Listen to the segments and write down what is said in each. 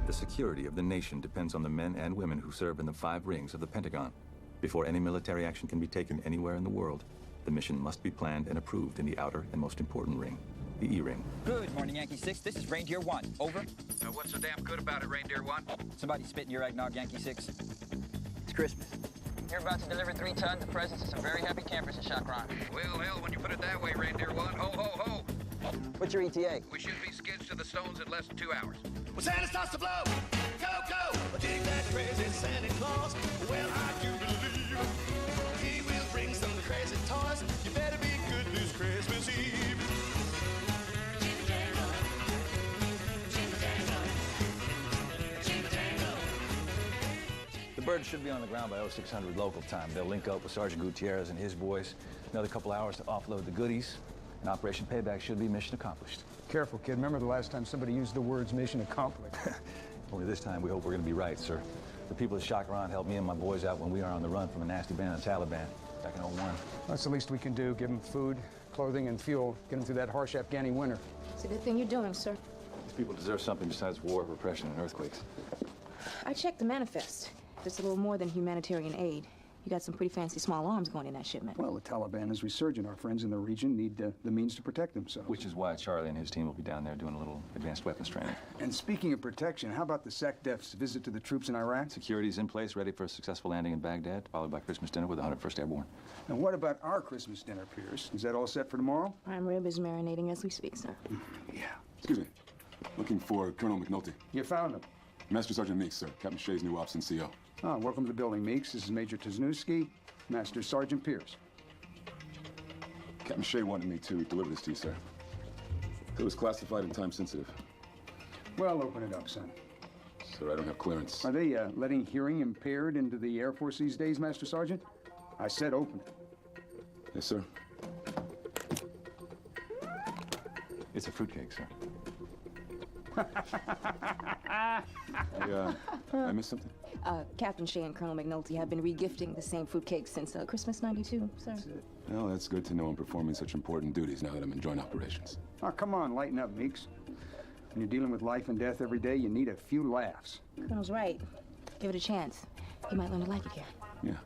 The security of the nation depends on the men and women who serve in the 5 rings of the Pentagon. Before any military action can be taken anywhere in the world, the mission must be planned and approved in the outer and most important ring, the E ring. Good morning, Yankee 6. This is Reindeer 1. Over. What's so damn good about it, Reindeer 1? Somebody spit in your eggnog, Yankee 6. It's Christmas. You're about to deliver 3 tons of presents to some very happy campers in Chakran. Well, hell, when you put it that way, Reindeer 1, ho, ho, ho. What's your ETA? We should be skids to the stones in less than 2 hours. When Santa starts to blow, go, go, dig that crazy Santa Claus. Well, I do believe he will bring some crazy toys. You better be good this Christmas Eve. Jingle jangle, jingle jangle, jingle jangle. The birds should be on the ground by 0600 local time. They'll link up with Sergeant Gutierrez and his boys. Another couple hours to offload the goodies, and Operation Payback should be mission accomplished. Careful, kid. Remember the last time somebody used the words mission accomplished? Only this time we hope we're going to be right, sir. The people of Chakran helped me and my boys out when we were on the run from a nasty band of Taliban back in '01. That's the least we can do. Give them food, clothing, and fuel. Get them through that harsh Afghani winter. It's a good thing you're doing, sir. These people deserve something besides war, repression, and earthquakes. I checked the manifest. It's a little more than humanitarian aid. You got some pretty fancy small arms going in that shipment. Well, the Taliban is resurgent. Our friends in the region need the means to protect themselves. Which is why Charlie and his team will be down there doing a little advanced weapons training. And speaking of protection, how about the SecDef's visit to the troops in Iraq? Security's in place, ready for a successful landing in Baghdad, followed by Christmas dinner with the 101st Airborne. And what about our Christmas dinner, Pierce? Is that all set for tomorrow? Prime rib is marinating as we speak, sir. Yeah. Excuse me. Looking for Colonel McNulty. You found him. Master Sergeant Meeks, sir. Captain Shea's new ops and CO. Oh, welcome to the building, Meeks. This is Major Tizniewski, Master Sergeant Pierce. Captain Shea wanted me to deliver this to you, sir. It was classified and time sensitive. Well, open it up, son. Sir, I don't have clearance. Are they letting hearing impaired into the Air Force these days, Master Sergeant? I said open it. Yes, sir. It's a fruitcake, sir. I missed something? Captain Shea and Colonel McNulty have been regifting the same fruitcake since Christmas '92, sir. That's it. Well, that's good to know I'm performing such important duties now that I'm in joint operations. Oh, come on, lighten up, Meeks. When you're dealing with life and death every day, you need a few laughs. Colonel's right. Give it a chance. You might learn to like it here. Yeah.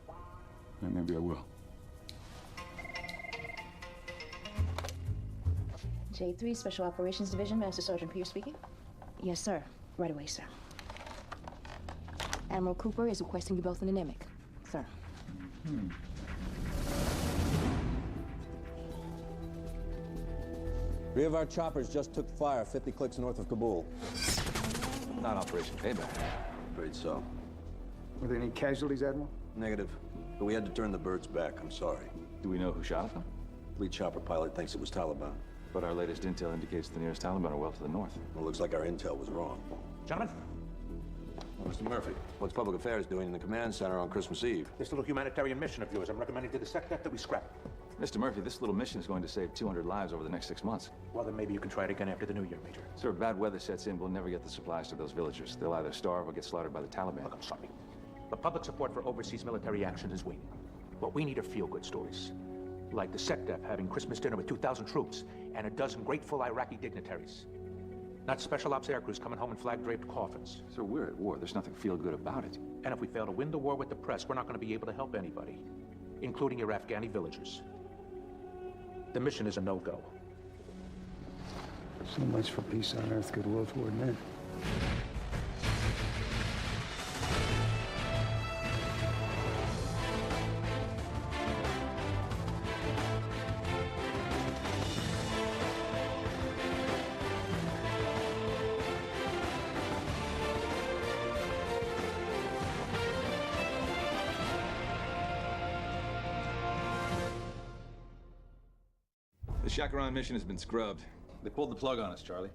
Maybe I will. J3 Special Operations Division, Master Sergeant Pierce speaking. Yes, sir. Right away, sir. Admiral Cooper is requesting you both in the NIMIC, sir. Three of our choppers just took fire 50 clicks north of Kabul. Not Operation Payback. Afraid so. Were there any casualties, Admiral? Negative. But we had to turn the birds back. I'm sorry. Do we know who shot them? Lead chopper pilot thinks it was Taliban. But our latest intel indicates the nearest Taliban are well to the north. Well, looks like our intel was wrong. Gentlemen, Mr. Murphy, what's public affairs doing in the command center on Christmas Eve? this little humanitarian mission of yours, I'm recommending to the SecDef that we scrap. Mr. Murphy, this little mission is going to save 200 lives over the next 6 months. Well, then maybe you can try it again after the new year, Major. Sir, if bad weather sets in, we'll never get the supplies to those villagers. They'll either starve or get slaughtered by the Taliban. Look, I'm sorry. The public support for overseas military action is waning. What we need are feel-good stories. Like the SecDef having Christmas dinner with 2,000 troops and a dozen grateful Iraqi dignitaries. Not special ops air crews coming home in flag-draped coffins. Sir, we're at war. There's nothing feel-good about it. And if we fail to win the war with the press, we're not going to be able to help anybody, including your Afghani villagers. The mission is a no-go. So much for peace on earth, goodwill toward men. The Chakran mission has been scrubbed. They pulled the plug on us, Charlie.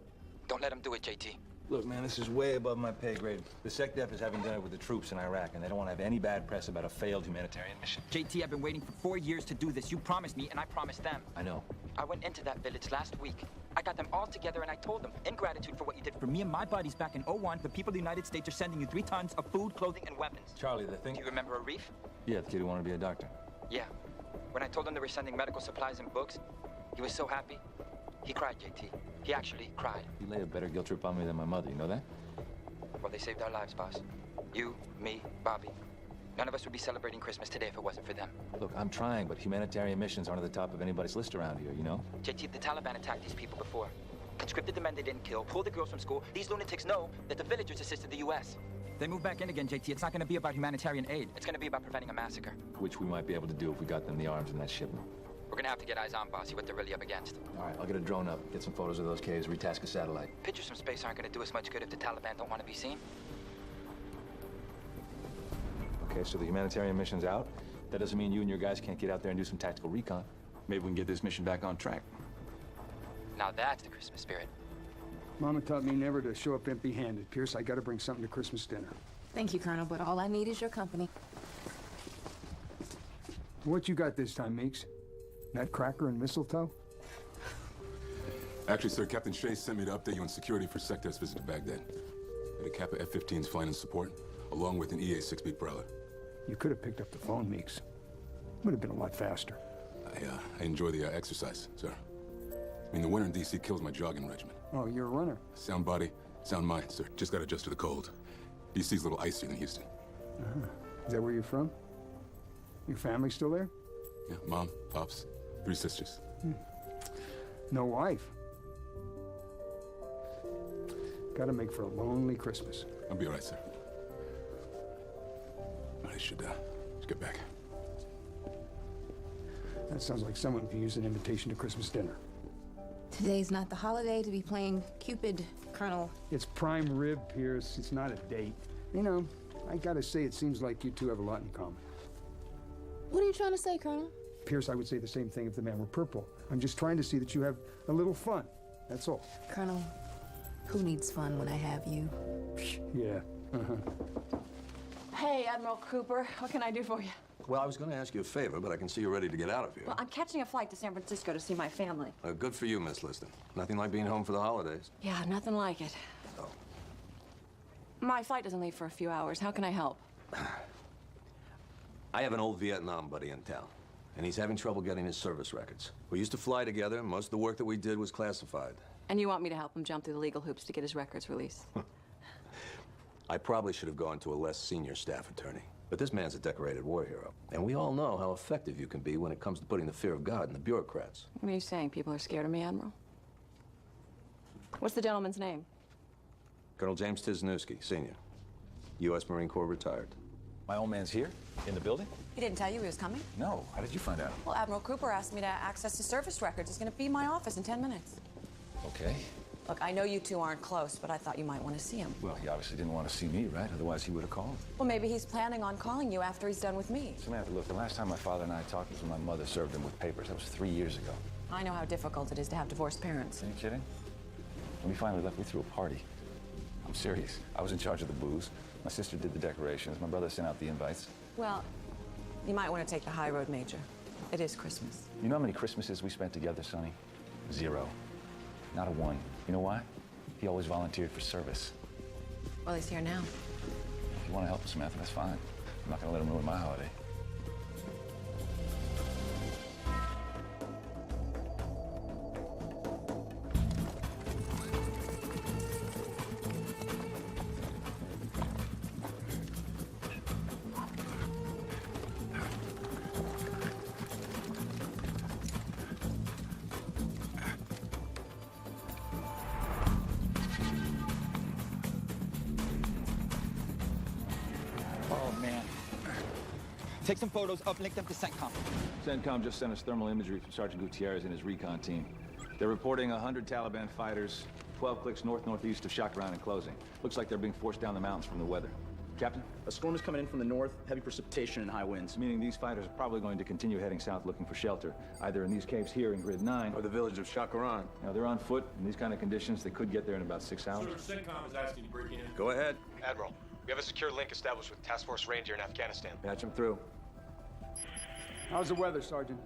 Don't let them do it, JT. Look, man, this is way above my pay grade. The SecDef is having dinner with the troops in Iraq, and they don't want to have any bad press about a failed humanitarian mission. JT, I've been waiting for 4 years to do this. You promised me, and I promised them. I know. I went into that village last week. I got them all together, and I told them, in gratitude for what you did for me and my buddies back in '01, the people of the United States are sending you 3 tons of food, clothing, and weapons. Charlie, the thing... Do you remember Arif? Yeah, the kid who wanted to be a doctor. Yeah. When I told him they were sending medical supplies and books, he was so happy. He cried, JT. He actually cried. He laid a better guilt trip on me than my mother, you know that? Well, they saved our lives, boss. You, me, Bobby. None of us would be celebrating Christmas today if it wasn't for them. Look, I'm trying, but humanitarian missions aren't at the top of anybody's list around here, you know? JT, the Taliban attacked these people before. Conscripted the men they didn't kill, pulled the girls from school. These lunatics know that the villagers assisted the U.S. They move back in again, JT. It's not going to be about humanitarian aid. It's going to be about preventing a massacre. Which we might be able to do if we got them the arms in that shipment. We're going to have to get eyes on, boss, see what they're really up against. All right, I'll get a drone up, get some photos of those caves, retask a satellite. Pictures from space aren't going to do us much good if the Taliban don't want to be seen. Okay, so the humanitarian mission's out. That doesn't mean you and your guys can't get out there and do some tactical recon. Maybe we can get this mission back on track. Now that's the Christmas spirit. Mama taught me never to show up empty-handed. Pierce, I gotta bring something to Christmas dinner. Thank you, Colonel, but all I need is your company. What you got this time, Meeks? Nutcracker and mistletoe? Actually, sir, Captain Shea sent me to update you on security for Sector's visit to Baghdad. Had a Kappa F-15s flying in support, along with an EA-6B Prowler. You could have picked up the phone, Meeks. Would have been a lot faster. I enjoy the exercise, sir. I mean, the winter in D.C. kills my jogging regimen. Oh, you're a runner. Sound body, sound mind, sir. Just got to adjust to the cold. D.C.'s a little icier than Houston. Is that where you're from? Your family still there? Yeah, mom, pops, 3 sisters. No wife. Gotta make for a lonely Christmas. I'll be all right, sir. I should get back. That sounds like someone who used an invitation to Christmas dinner. Today's not the holiday to be playing Cupid, Colonel. It's prime rib, Pierce. It's not a date. You know, I gotta say, it seems like you two have a lot in common. What are you trying to say, Colonel? Pierce, I would say the same thing if the man were purple. I'm just trying to see that you have a little fun. That's all. Colonel, who needs fun when I have you? Yeah. Hey, Admiral Cooper. What can I do for you? Well, I was going to ask you a favor, but I can see you're ready to get out of here. Well, I'm catching a flight to San Francisco to see my family. Good for you, Miss Liston. Nothing like being home for the holidays. Yeah, nothing like it. Oh. My flight doesn't leave for a few hours. How can I help? I have an old Vietnam buddy in town, and he's having trouble getting his service records. We used to fly together, and most of the work that we did was classified. And you want me to help him jump through the legal hoops to get his records released? I probably should have gone to a less senior staff attorney. But this man's a decorated war hero. And we all know how effective you can be when it comes to putting the fear of God in the bureaucrats. What are you saying? People are scared of me, Admiral? What's the gentleman's name? Colonel James Tisnewski, Senior. U.S. Marine Corps retired. My old man's here, in the building? He didn't tell you he was coming? No. How did you find out? Well, Admiral Cooper asked me to access his service records. He's going to be in my office in 10 minutes. Okay. Look, I know you two aren't close, but I thought you might want to see him. Well, he obviously didn't want to see me, right? Otherwise, he would have called. Well, maybe he's planning on calling you after he's done with me. Samantha, look, the last time my father and I talked was when my mother served him with papers. That was 3 years ago. I know how difficult it is to have divorced parents. Are you kidding? When we finally left, we threw a party. I'm serious. I was in charge of the booze. My sister did the decorations. My brother sent out the invites. Well, you might want to take the high road, Major. It is Christmas. You know how many Christmases we spent together, Sonny? 0. Not a 1. You know why? He always volunteered for service. Well, he's here now. If you want to help Samantha, that's fine. I'm not going to let him ruin my holiday. Take some photos, uplink them to CENTCOM. CENTCOM just sent us thermal imagery from Sergeant Gutierrez and his recon team. They're reporting 100 Taliban fighters, 12 clicks north-northeast of Shakran and closing. Looks like they're being forced down the mountains from the weather. Captain? A storm is coming in from the north, heavy precipitation and high winds. Meaning these fighters are probably going to continue heading south looking for shelter, either in these caves here in Grid 9... or the village of Shakran. Now, they're on foot. In these kind of conditions, they could get there in about 6 hours. Sir, CENTCOM is asking you to break in. Go ahead. Admiral, we have a secure link established with Task Force Reindeer in Afghanistan. Patch them through. How's the weather, Sergeant?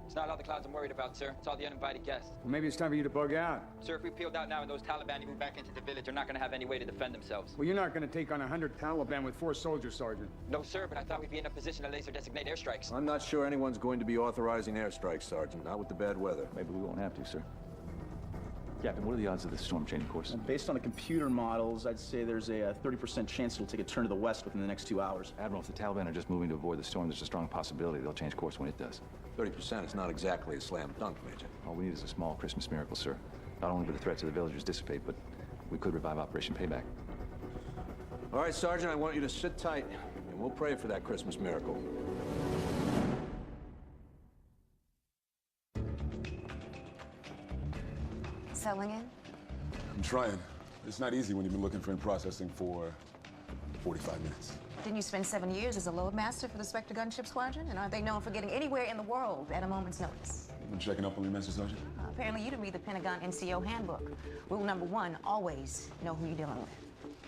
It's not all the clouds I'm worried about, sir. It's all the uninvited guests. Well, maybe it's time for you to bug out. Sir, if we peeled out now and those Taliban move back into the village, they're not going to have any way to defend themselves. Well, you're not going to take on 100 Taliban with 4 soldiers, Sergeant. No, sir, but I thought we'd be in a position to laser-designate airstrikes. I'm not sure anyone's going to be authorizing airstrikes, Sergeant. Not with the bad weather. Maybe we won't have to, sir. Captain, what are the odds of this storm changing course? And based on the computer models, I'd say there's a 30% chance it'll take a turn to the west within the next 2 hours. Admiral, if the Taliban are just moving to avoid the storm, there's a strong possibility they'll change course when it does. 30% is not exactly a slam dunk, Major. All we need is a small Christmas miracle, sir. Not only will the threats of the villagers dissipate, but we could revive Operation Payback. All right, Sergeant, I want you to sit tight, and we'll pray for that Christmas miracle. Settling in? I'm trying. It's not easy when you've been looking for in processing for 45 minutes. Didn't you spend 7 years as a load master for the Spectre gunship squadron? And aren't they known for getting anywhere in the world at a moment's notice? You been checking up on me, Master Sergeant? Apparently you didn't read the Pentagon NCO handbook. Rule number 1, always know who you're dealing with.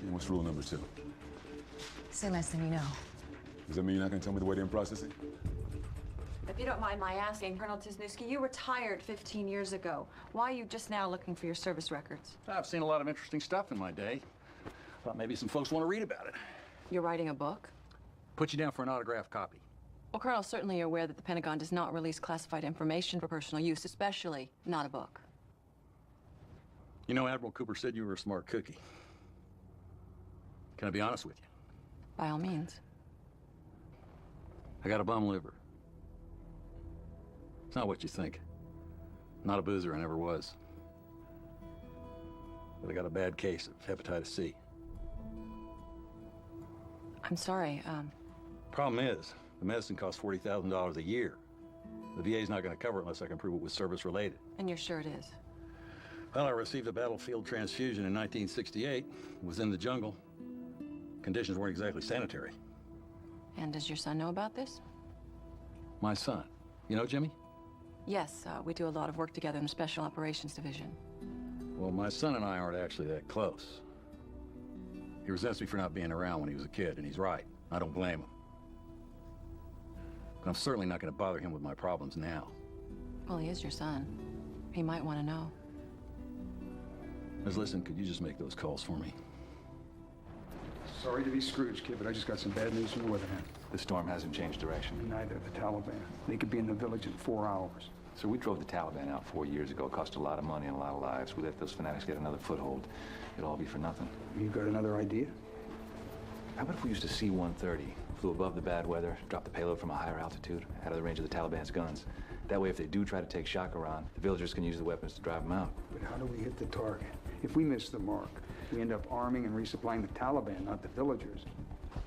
And what's rule number 2? Say less than you know. Does that mean you're not going to tell me the way they're in processing? If you don't mind my asking, Colonel Tisnewski, you retired 15 years ago. Why are you just now looking for your service records? I've seen a lot of interesting stuff in my day. Thought maybe some folks want to read about it. You're writing a book? Put you down for an autographed copy. Well, Colonel, certainly you're aware that the Pentagon does not release classified information for personal use, especially not a book. You know, Admiral Cooper said you were a smart cookie. Can I be honest with you? By all means. I got a bum liver. It's not what you think. Not a boozer, I never was. But I got a bad case of hepatitis C. I'm sorry, Problem is, the medicine costs $40,000 a year. The VA's not going to cover it unless I can prove it was service-related. and you're sure it is? Well, I received a battlefield transfusion in 1968. Was in the jungle. Conditions weren't exactly sanitary. And does your son know about this? My son. You know Jimmy? Yes, we do a lot of work together in the Special Operations Division. Well, my son and I aren't actually that close. He resents me for not being around when he was a kid, and he's right. I don't blame him. But I'm certainly not going to bother him with my problems now. Well, he is your son. He might want to know. Liz, listen, could you just make those calls for me? Sorry to be Scrooge, kid, but I just got some bad news from the weatherman. The storm hasn't changed direction. Neither of the Taliban. They could be in the village in 4 hours. So we drove the Taliban out 4 years ago. It cost a lot of money and a lot of lives. We let those fanatics get another foothold. It'll all be for nothing. You got another idea? How about if we used a C-130, flew above the bad weather, dropped the payload from a higher altitude, out of the range of the Taliban's guns? That way, if they do try to take Shakaran, the villagers can use the weapons to drive them out. But how do we hit the target? If we miss the mark, we end up arming and resupplying the Taliban, not the villagers.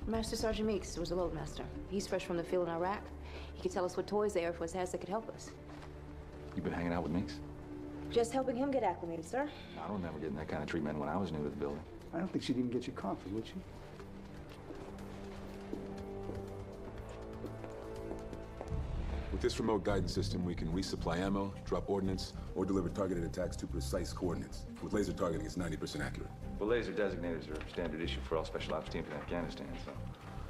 Master Sergeant Meeks was a loadmaster. He's fresh from the field in Iraq. He could tell us what toys the Air Force has that could help us. You've been hanging out with Meeks? Just helping him get acclimated, sir. I don't remember getting that kind of treatment when I was new to the building. I don't think she'd even get you coffee, would she? With this remote guidance system, we can resupply ammo, drop ordnance, or deliver targeted attacks to precise coordinates. With laser targeting, it's 90% accurate. Well, laser designators are standard issue for all special ops teams in Afghanistan, so...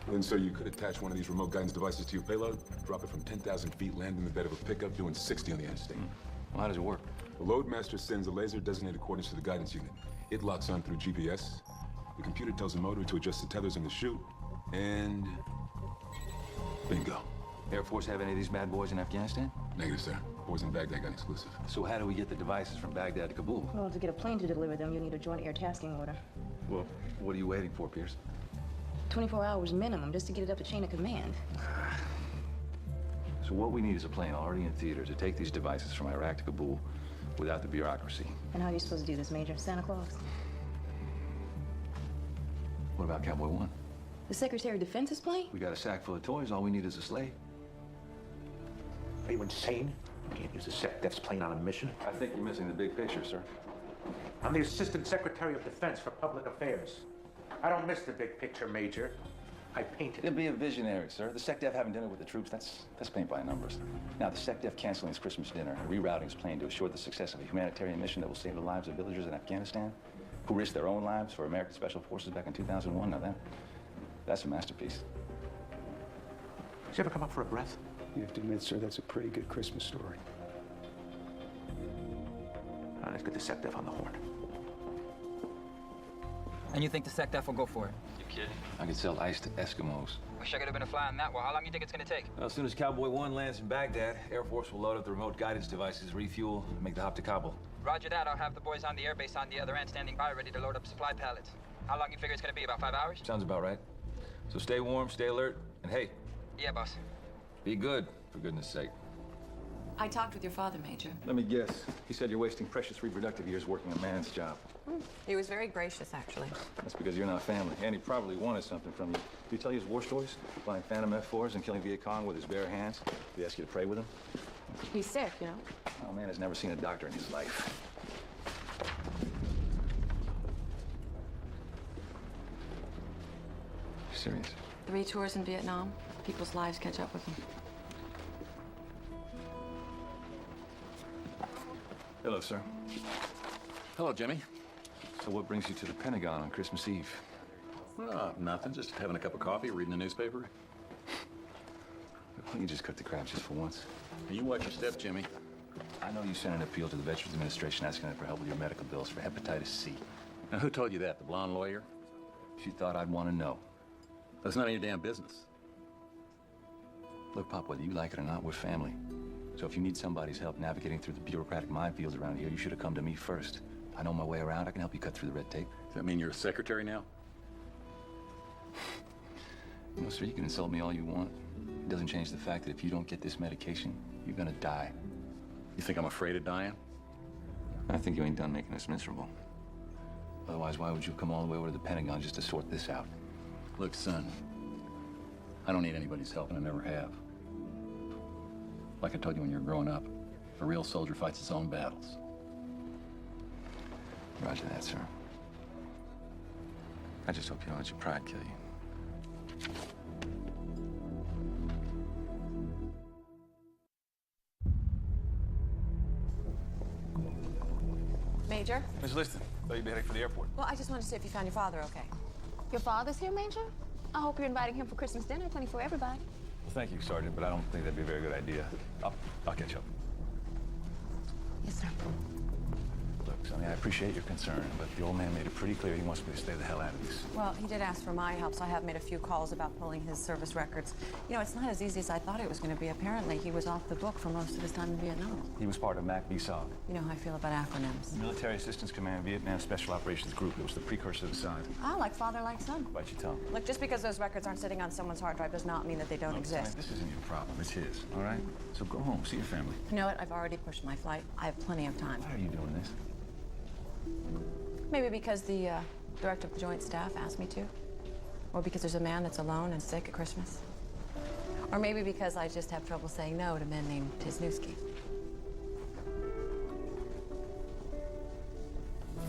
Then, sir, you could attach one of these remote guidance devices to your payload, drop it from 10,000 feet, land in the bed of a pickup, doing 60 on the interstate. Well, how does it work? The loadmaster sends a laser-designated coordinates to the guidance unit. It locks on through GPS. The computer tells the motor to adjust the tethers in the chute, and... bingo. Air Force have any of these bad boys in Afghanistan? Negative, sir. Boys in Baghdad got exclusive. So how do we get the devices from Baghdad to Kabul? Well, to get a plane to deliver them, you'll need a joint air tasking order. Well, what are you waiting for, Pierce? 24 hours minimum just to get it up the chain of command. So what we need is a plane already in theater to take these devices from Iraq to Kabul without the bureaucracy. And how are you supposed to do this, Major? Santa Claus? What about Cowboy 1? The Secretary of Defense's plane? We got a sack full of toys. All we need is a sleigh. Are you insane? You can't use the SecDef's plane on a mission. I think you're missing the big picture, sir. I'm the Assistant Secretary of Defense for Public Affairs. I don't miss the big picture, Major. I paint it. You'll be a visionary, sir. The SecDef having dinner with the troops, that's paint by numbers. Now, the SecDef canceling his Christmas dinner and rerouting his plane to assure the success of a humanitarian mission that will save the lives of villagers in Afghanistan, who risked their own lives for American Special Forces back in 2001. Now, that's a masterpiece. Did you ever come up for a breath? You have to admit, sir, that's a pretty good Christmas story. All right, let's get the SecDef on the horn. And you think the SecDef will go for it? You kidding? I could sell ice to Eskimos. Wish I could have been a fly on that one. How long do you think it's gonna take? Well, as soon as Cowboy 1 lands in Baghdad, Air Force will load up the remote guidance devices, refuel, and make the hop to Kabul. Roger that. I'll have the boys on the airbase on the other end standing by ready to load up supply pallets. How long you figure it's gonna be, about 5 hours? Sounds about right. So stay warm, stay alert, and hey. Yeah, boss. Be good, for goodness sake. I talked with your father, Major. Let me guess. He said you're wasting precious reproductive years working a man's job. He was very gracious, actually. That's because you're not family. And he probably wanted something from you. Did he tell you his war stories? Flying Phantom F-4s and killing Viet Cong with his bare hands? Did he ask you to pray with him? He's sick, you know. Oh, man has never seen a doctor in his life. You serious? 3 tours in Vietnam. People's lives catch up with them. Hello, sir. Hello, Jimmy. So what brings you to the Pentagon on Christmas Eve? Nothing. Just having a cup of coffee, reading the newspaper. Why don't you just cut the crap just for once? You watch your step, Jimmy. I know you sent an appeal to the Veterans Administration asking them for help with your medical bills for hepatitis C. Now, who told you that? The blonde lawyer? She thought I'd want to know. That's none of your damn business. Look, Pop, whether you like it or not, we're family. So if you need somebody's help navigating through the bureaucratic minefields around here, you should have come to me first. I know my way around. I can help you cut through the red tape. Does that mean you're a secretary now? You know, sir, you can insult me all you want. It doesn't change the fact that if you don't get this medication, you're gonna die. You think I'm afraid of dying? I think you ain't done making us miserable. Otherwise, why would you come all the way over to the Pentagon just to sort this out? Look, son, I don't need anybody's help, and I never have. Like I told you when you were growing up, a real soldier fights his own battles. Roger that, sir. I just hope you don't let your pride kill you. Major? Miss Liston, thought you'd be heading for the airport. Well, I just wanted to see if you found your father okay. Your father's here, Major? I hope you're inviting him for Christmas dinner, plenty for everybody. Well, thank you, Sergeant, but I don't think that'd be a very good idea. I'll catch up. Yes, sir. Look, Sonny, I appreciate your concern, but the old man made it pretty clear he wants me to stay the hell out of this. Well, he did ask for my help, so I have made a few calls about pulling his service records. You know, it's not as easy as I thought it was going to be. Apparently, he was off the book for most of his time in Vietnam. He was part of MAC-VSOG. You know how I feel about acronyms. Military Assistance Command Vietnam Special Operations Group. It was the precursor to the SID. Ah, like father, like son. Bite your tongue. Look, just because those records aren't sitting on someone's hard drive does not mean that they don't exist. Sonny, this isn't your problem. It's his, all right? So go home, see your family. You know what? I've already pushed my flight. I have plenty of time. Why are you doing this? Maybe because the director of the Joint Staff asked me to. Or because there's a man that's alone and sick at Christmas. Or maybe because I just have trouble saying no to men named Tisnewski.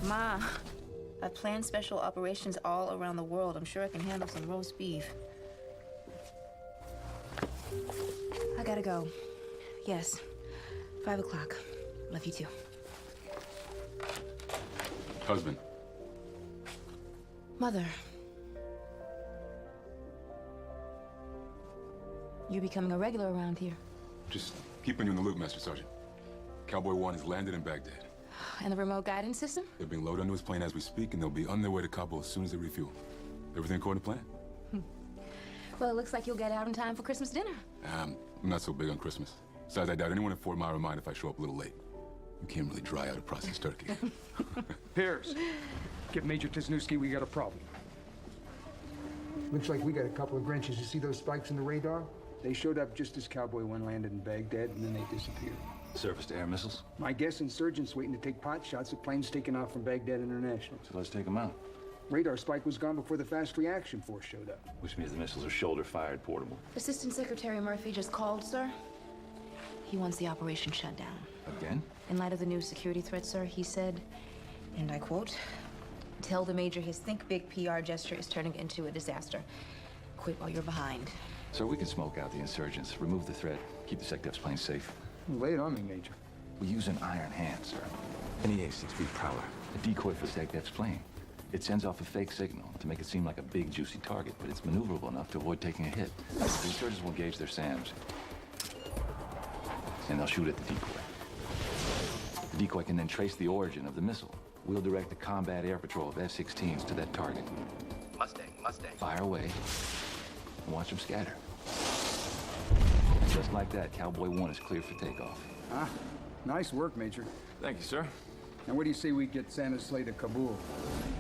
Ma, I planned special operations all around the world. I'm sure I can handle some roast beef. I gotta go. Yes, 5 o'clock. Love you too. Husband. Mother. You're becoming a regular around here. Just keeping you in the loop, Master Sergeant. Cowboy 1 has landed in Baghdad. And the remote guidance system? They're being loaded onto his plane as we speak, and they'll be on their way to Kabul as soon as they refuel. Everything according to plan? Well, it looks like you'll get out in time for Christmas dinner. I'm not so big on Christmas. Besides, I doubt anyone in Fort Myer will mind if I show up a little late. You can't really dry out a processed turkey. Pierce, get Major Tisnewski, we got a problem. Looks like we got a couple of Grinches. You see those spikes in the radar? They showed up just as Cowboy 1 landed in Baghdad, and then they disappeared. Surface-to-air missiles? My guess, insurgents waiting to take pot shots at planes taking off from Baghdad International. So let's take them out. Radar spike was gone before the Fast Reaction Force showed up. Which means the missiles are shoulder-fired portable. Assistant Secretary Murphy just called, sir. He wants the operation shut down. Again? In light of the new security threat, sir, he said, and I quote, "Tell the Major his think big PR gesture is turning into a disaster. Quit while you're behind." Sir, we can smoke out the insurgents, remove the threat, keep the SecDef's plane safe. Lay it on me, Major. We use an iron hand, sir. An EA-6B Prowler, a decoy for SecDef's plane. It sends off a fake signal to make it seem like a big, juicy target, but it's maneuverable enough to avoid taking a hit. The insurgents will engage their SAMs, and they'll shoot at the decoy. The decoy can then trace the origin of the missile. We'll direct the combat air patrol of F-16s to that target. Mustang. Fire away, and watch them scatter. And just like that, Cowboy 1 is cleared for takeoff. Ah, nice work, Major. Thank you, sir. Now, what do you say we get Santa's sleigh to Kabul?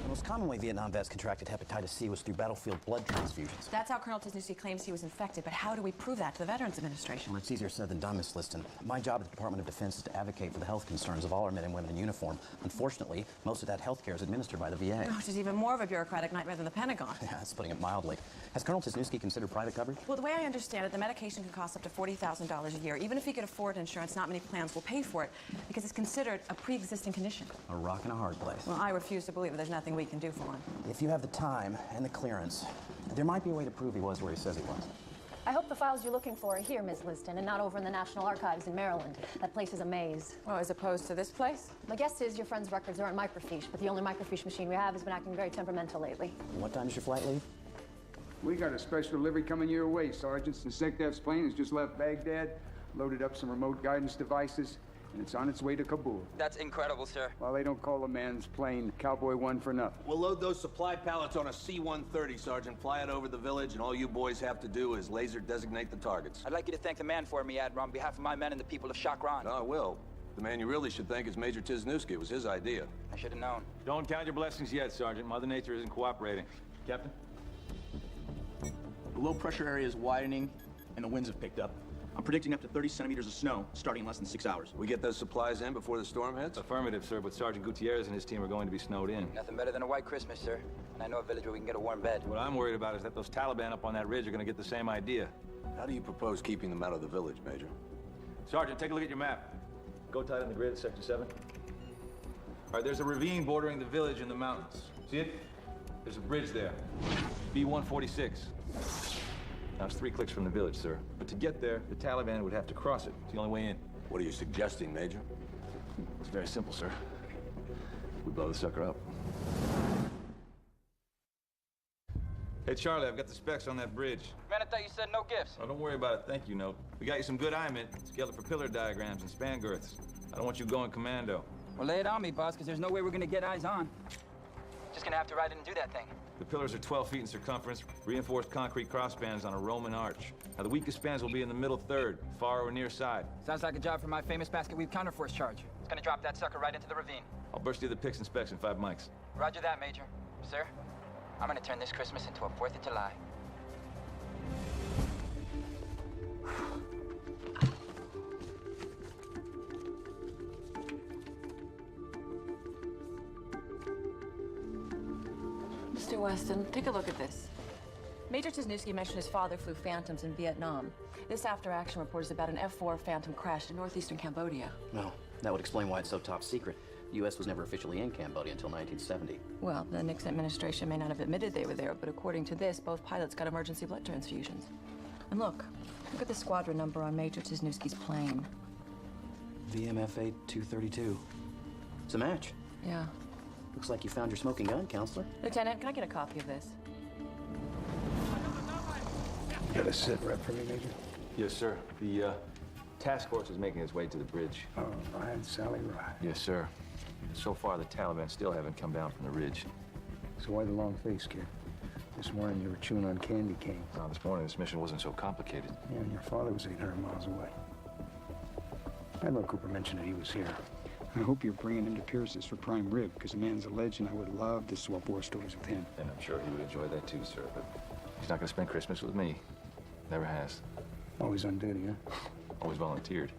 The most common way Vietnam vets contracted hepatitis C was through battlefield blood transfusions. That's how Colonel Tisnowski claims he was infected, but how do we prove that to the Veterans Administration? Well, it's easier said than done, Miss Liston. My job at the Department of Defense is to advocate for the health concerns of all our men and women in uniform. Unfortunately, most of that health care is administered by the VA. Which is even more of a bureaucratic nightmare than the Pentagon. Yeah, that's putting it mildly. Has Colonel Tisnowski considered private coverage? Well, the way I understand it, the medication can cost up to $40,000 a year. Even if he could afford insurance, not many plans will pay for it because it's considered a pre-existing condition. A rock and a hard place. Well, I refuse to believe that there's nothing we can do for him. If you have the time and the clearance, there might be a way to prove he was where he says he was. I hope the files you're looking for are here, Ms. Liston, and not over in the National Archives in Maryland. That place is a maze. Well, as opposed to this place? My guess is your friend's records are on microfiche, but the only microfiche machine we have has been acting very temperamental lately. What time does your flight leave? We got a special delivery coming your way, Sergeant. The SecDef's plane has just left Baghdad, loaded up some remote guidance devices, and it's on its way to Kabul. That's incredible, sir. Well, they don't call a man's plane Cowboy 1 for nothing. We'll load those supply pallets on a C-130, Sergeant. Fly it over the village, and all you boys have to do is laser designate the targets. I'd like you to thank the man for me, Admiral, on behalf of my men and the people of Shakran. I will. The man you really should thank is Major Tisnowski. It was his idea. I should have known. Don't count your blessings yet, Sergeant. Mother Nature isn't cooperating. Captain? The low-pressure area is widening, and the winds have picked up. I'm predicting up to 30 centimeters of snow starting in less than 6 hours. We get those supplies in before the storm hits? Affirmative, sir, but Sergeant Gutierrez and his team are going to be snowed in. Nothing better than a white Christmas, sir. And I know a village where we can get a warm bed. What I'm worried about is that those Taliban up on that ridge are going to get the same idea. How do you propose keeping them out of the village, Major? Sergeant, take a look at your map. Go tight on the grid, Sector 7. All right, there's a ravine bordering the village in the mountains. See it? There's a bridge there. B-146. Now, it's 3 clicks from the village, sir. But to get there, the Taliban would have to cross it. It's the only way in. What are you suggesting, Major? It's very simple, sir. We blow the sucker up. Hey, Charlie, I've got the specs on that bridge. Man, I thought you said no gifts. Oh, don't worry about it. Thank you, note. We got you some good eyement, scaled for pillar diagrams and span girths. I don't want you going commando. Well, lay it on me, boss, because there's no way we're going to get eyes on. Just going to have to ride in and do that thing. The pillars are 12 feet in circumference, reinforced concrete crossspans on a Roman arch. Now, the weakest spans will be in the middle third, far or near side. Sounds like a job for my famous basket weave counterforce charge. It's going to drop that sucker right into the ravine. I'll burst you the pics and specs in 5 mics. Roger that, Major. Sir, I'm going to turn this Christmas into a 4th of July. Mr. Weston, take a look at this. Major Tisnowski mentioned his father flew Phantoms in Vietnam. This after-action report is about an F-4 Phantom crashed in northeastern Cambodia. No, that would explain why it's so top secret. The U.S. was never officially in Cambodia until 1970. Well, the Nixon administration may not have admitted they were there, but according to this, both pilots got emergency blood transfusions. And look at the squadron number on Major Tisnowski's plane. VMFA 232. It's a match. Yeah. Looks like you found your smoking gun, Counselor. Lieutenant, can I get a copy of this? You got a sit rep for me, Major? Yes, sir. The task force is making its way to the bridge. Oh, Ryan, Sally, Ryan. Yes, sir. So far, the Taliban still haven't come down from the ridge. So why the long face, kid? This morning you were chewing on candy cane. No, this morning this mission wasn't so complicated. Yeah, and your father was 800 miles away. Admiral Cooper mentioned that he was here. I hope you're bringing him to Pierce's for prime rib, because the man's a legend. I would love to swap war stories with him. And I'm sure he would enjoy that too, sir, but he's not going to spend Christmas with me. Never has. Always on duty, huh? Always volunteered.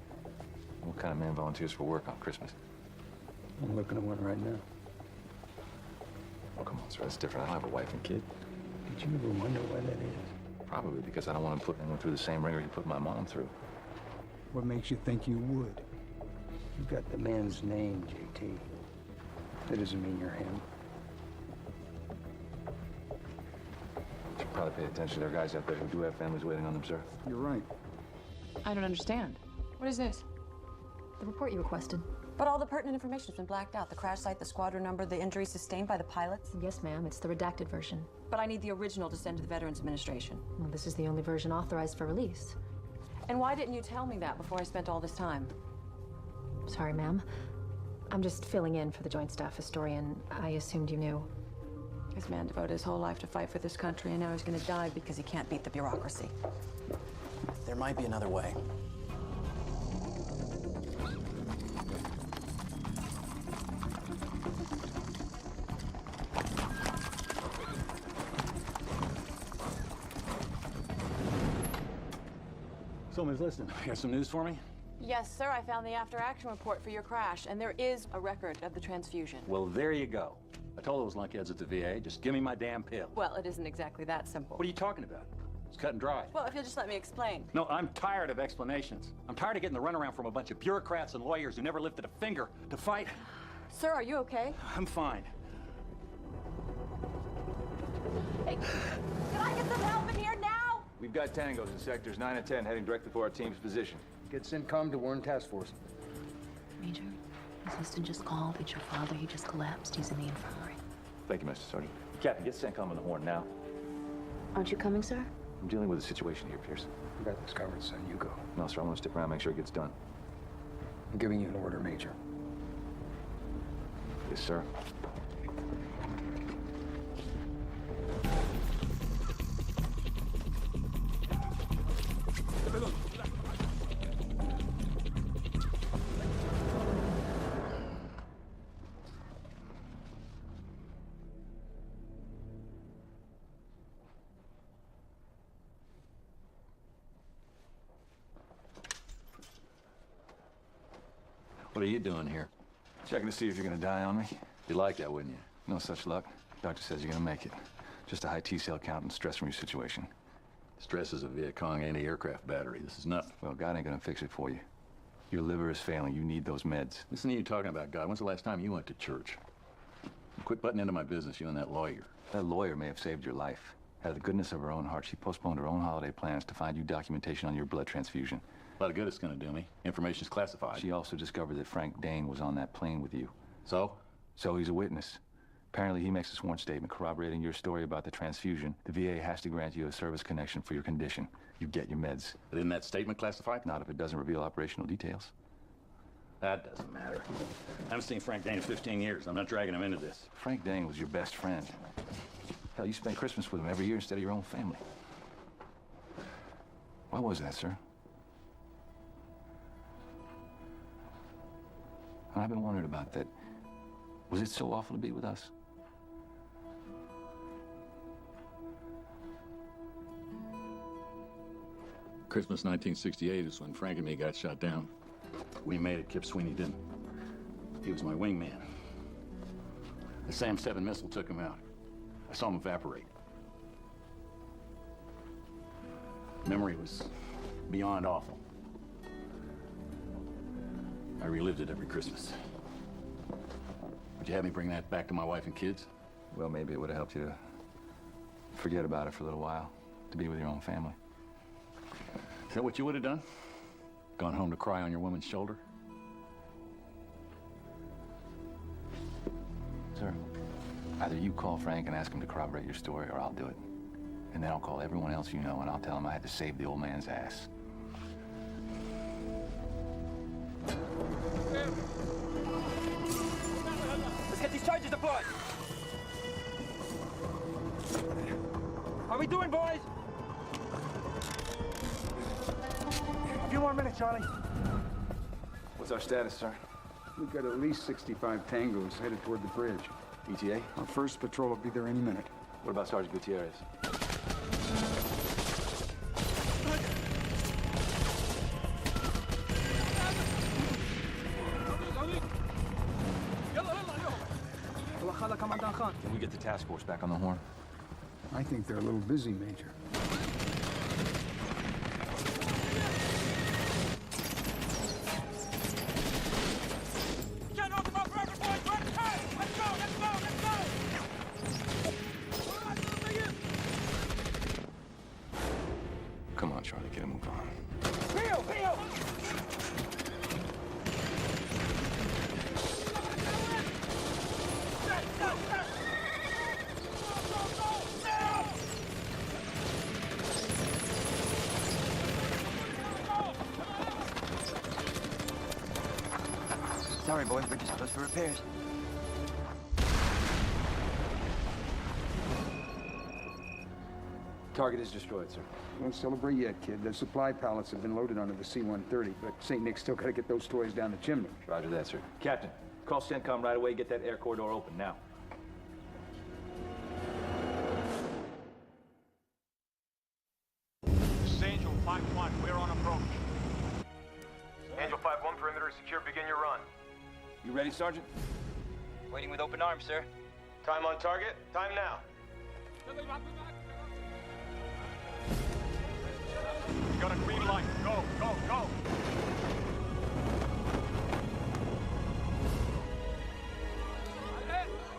What kind of man volunteers for work on Christmas? I'm looking at one right now. Oh, come on, sir, that's different. I don't have a wife and kid. Did you ever wonder why that is? Probably because I don't want to put anyone through the same ringer he put my mom through. What makes you think you would? You got the man's name, JT. That doesn't mean you're him. You should probably pay attention. There are guys out there who do have families waiting on them, sir. You're right. I don't understand. What is this? The report you requested. But all the pertinent information has been blacked out. The crash site, the squadron number, the injuries sustained by the pilots. Yes, ma'am. It's the redacted version. But I need the original to send to the Veterans Administration. Well, this is the only version authorized for release. And why didn't you tell me that before I spent all this time? Sorry, ma'am. I'm just filling in for the Joint Staff Historian. I assumed you knew. This man devoted his whole life to fight for this country, and now he's gonna die because he can't beat the bureaucracy. There might be another way. So, Ms. Liston, you got some news for me? Yes, sir. I found the after-action report for your crash, and there is a record of the transfusion. Well, there you go. I told those lunkheads at the VA, just give me my damn pill. Well, it isn't exactly that simple. What are you talking about? It's cut and dry. Well, if you'll just let me explain. No, I'm tired of explanations. I'm tired of getting the runaround from a bunch of bureaucrats and lawyers who never lifted a finger to fight. Sir, are you okay? I'm fine. Hey, can I get some help in here now? We've got tangos in sectors 9 and 10 heading directly for our team's position. Get CENTCOM to warn task force. Major, Miss Liston just called. It's your father. He just collapsed. He's in the infirmary. Thank you, Mr. Sergeant. Captain, get CENTCOM on the horn now. Aren't you coming, sir? I'm dealing with a situation here, Pierce. I got this covered, son. You go. No, sir, I want to stick around, make sure it gets done. I'm giving you an order, Major. Yes, sir. What are you doing here? Checking to see if you're gonna die on me. You'd like that, wouldn't you? No such luck. Doctor says you're gonna make it. Just a high T-cell count and stress from your situation. Stress is a Viet Cong anti-aircraft battery. This is nothing. Well, God ain't gonna fix it for you. Your liver is failing. You need those meds. Listen to you talking about God. When's the last time you went to church? Quit butting into my business, you and that lawyer. That lawyer may have saved your life. Out of the goodness of her own heart, she postponed her own holiday plans to find you documentation on your blood transfusion. A lot of good it's gonna do me. Information's classified. She also discovered that Frank Dane was on that plane with you. So? So he's a witness. Apparently he makes a sworn statement corroborating your story about the transfusion. The VA has to grant you a service connection for your condition. You get your meds. But isn't that statement classified? Not if it doesn't reveal operational details. That doesn't matter. I haven't seen Frank Dane in 15 years. I'm not dragging him into this. Frank Dane was your best friend. Hell, you spent Christmas with him every year instead of your own family. Why was that, sir? I've been wondering about that. Was it so awful to be with us? Christmas 1968 is when Frank and me got shot down. We made it, Kip Sweeney didn't. He was my wingman. The SAM-7 missile took him out. I saw him evaporate. Memory was beyond awful. I relived it every Christmas. Would you have me bring that back to my wife and kids? Well, maybe it would have helped you to forget about it for a little while, to be with your own family. Is that what you would have done? Gone home to cry on your woman's shoulder? Sir, either you call Frank and ask him to corroborate your story, or I'll do it. And then I'll call everyone else you know, and I'll tell him I had to save the old man's ass. Let's get these charges deployed. How we doing, boys? A few more minutes, Charlie. What's our status, sir? We've got at least 65 tangos headed toward the bridge. ETA? Our first patrol will be there any minute. What about Sergeant Gutierrez? Can we get the task force back on the horn? I think they're a little busy, Major. Come on, Charlie, get a move on. Sorry, boys, we're just closed for repairs. Target is destroyed, sir. Don't celebrate yet, kid. The supply pallets have been loaded onto the C-130, but St. Nick's still got to get those toys down the chimney. Roger that, sir. Captain, call CENTCOM right away. Get that air corridor open now. This is Angel 5-1. We're on approach. Perimeter is secure. Begin your run. You ready, Sergeant? Waiting with open arms, sir. Time on target. Time now. You got a green light. Go, go, go.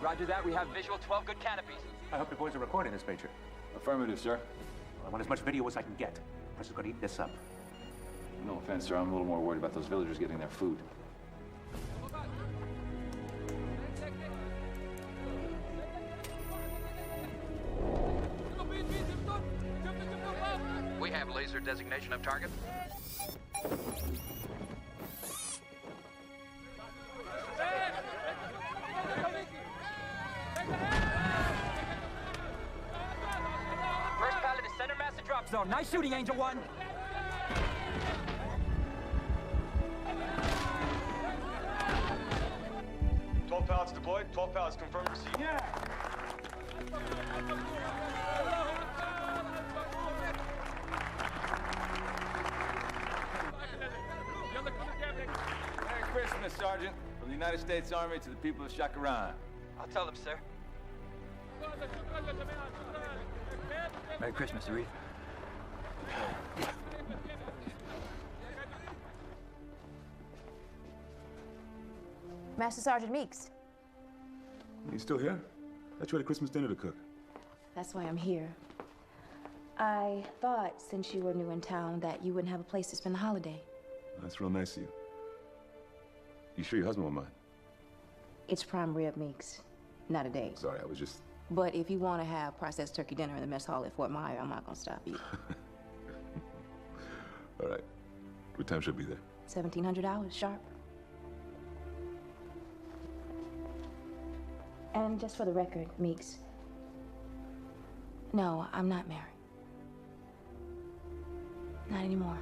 Roger that. We have visual 12 good canopies. I hope the boys are recording this, Major. Affirmative, sir. I want as much video as I can get. Press is going to eat this up. No offense, sir. I'm a little more worried about those villagers getting their food. We have laser designation of target. First pallet is center master drop zone. Nice shooting, Angel 1. Pallets deployed. 12 pallets confirmed receipt. Yeah. Merry Christmas, Sergeant. From the United States Army to the people of Shakaran. I'll tell them, sir. Merry Christmas, Arif. Master Sergeant Meeks. You still here? That's you had a Christmas dinner to cook. That's why I'm here. I thought, since you were new in town, that you wouldn't have a place to spend the holiday. That's real nice of you. You sure your husband won't mind? It's prime rib, Meeks. Not a date. Sorry, I was just... But if you want to have processed turkey dinner in the mess hall at Fort Myer, I'm not going to stop you. All right. What time should I be there? $1,700 sharp. And just for the record, Meeks, no, I'm not married. Not anymore.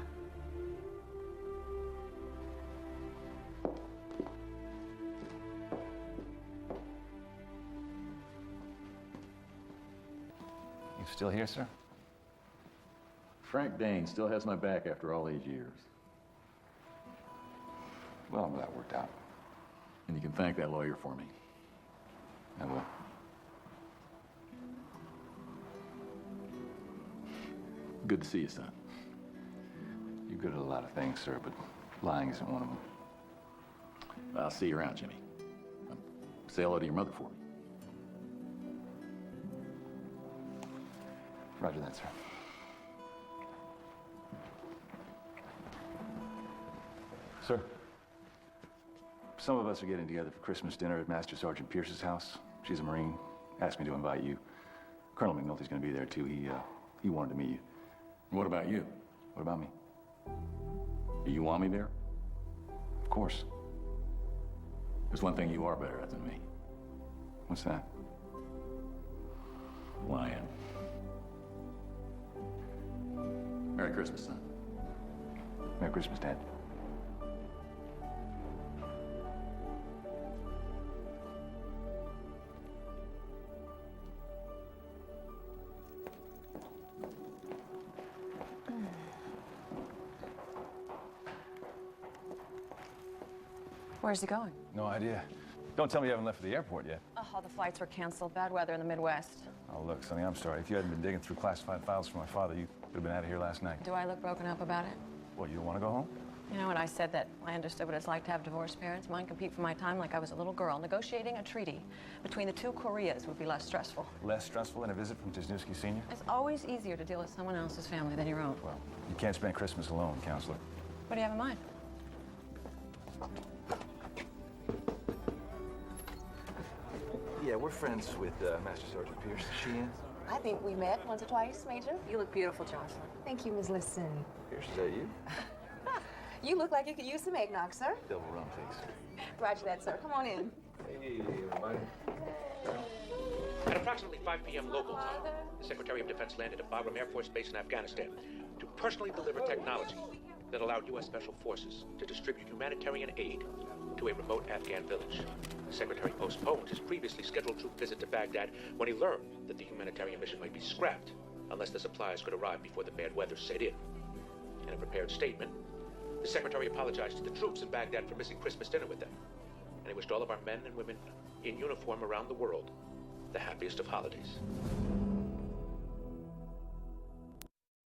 You still here, sir? Frank Dane still has my back after all these years. Well, I'm glad that worked out. And you can thank that lawyer for me. I will. Good to see you, son. You're good at a lot of things, sir, but lying isn't one of them. I'll see you around, Jimmy. Say hello to your mother for me. Roger that, sir. Sir, some of us are getting together for Christmas dinner at Master Sergeant Pierce's house. She's a Marine. Asked me to invite you. Colonel McNulty's going to be there, too. He wanted to meet you. What about you? What about me? Do you want me there? Of course. There's one thing you are better at than me. What's that? Lying. Merry Christmas, son. Merry Christmas, Dad. Where's he going? No idea. Don't tell me you haven't left for the airport yet. Oh, all the flights were canceled. Bad weather in the Midwest. Oh, look, Sonny, I'm sorry. If you hadn't been digging through classified files for my father, you could have been out of here last night. Do I look broken up about it? What, you don't want to go home? You know, when I said that I understood what it's like to have divorced parents, mine compete for my time like I was a little girl. Negotiating a treaty between the two Koreas would be less stressful. Less stressful than a visit from Wisniewski Sr.? It's always easier to deal with someone else's family than your own. Well, you can't spend Christmas alone, Counselor. What do you have in mind? Yeah, we're friends with Master Sergeant Pierce. Is she in? I think we met once or twice, Major. You look beautiful, Jocelyn. Thank you, Miss Liston. Pierce, is that you? You look like you could use some eggnog, sir. Double rum, please. Roger that, sir. Come on in. Hey, everybody. At approximately 5 p.m. local time, the Secretary of Defense landed at Bagram Air Force Base in Afghanistan to personally deliver technology that allowed U.S. Special Forces to distribute humanitarian aid to a remote Afghan village. The Secretary postponed his previously scheduled troop visit to Baghdad when he learned that the humanitarian mission might be scrapped unless the supplies could arrive before the bad weather set in. In a prepared statement, The secretary apologized to the troops in Baghdad for missing Christmas dinner with them. And he wished all of our men and women in uniform around the world the happiest of holidays.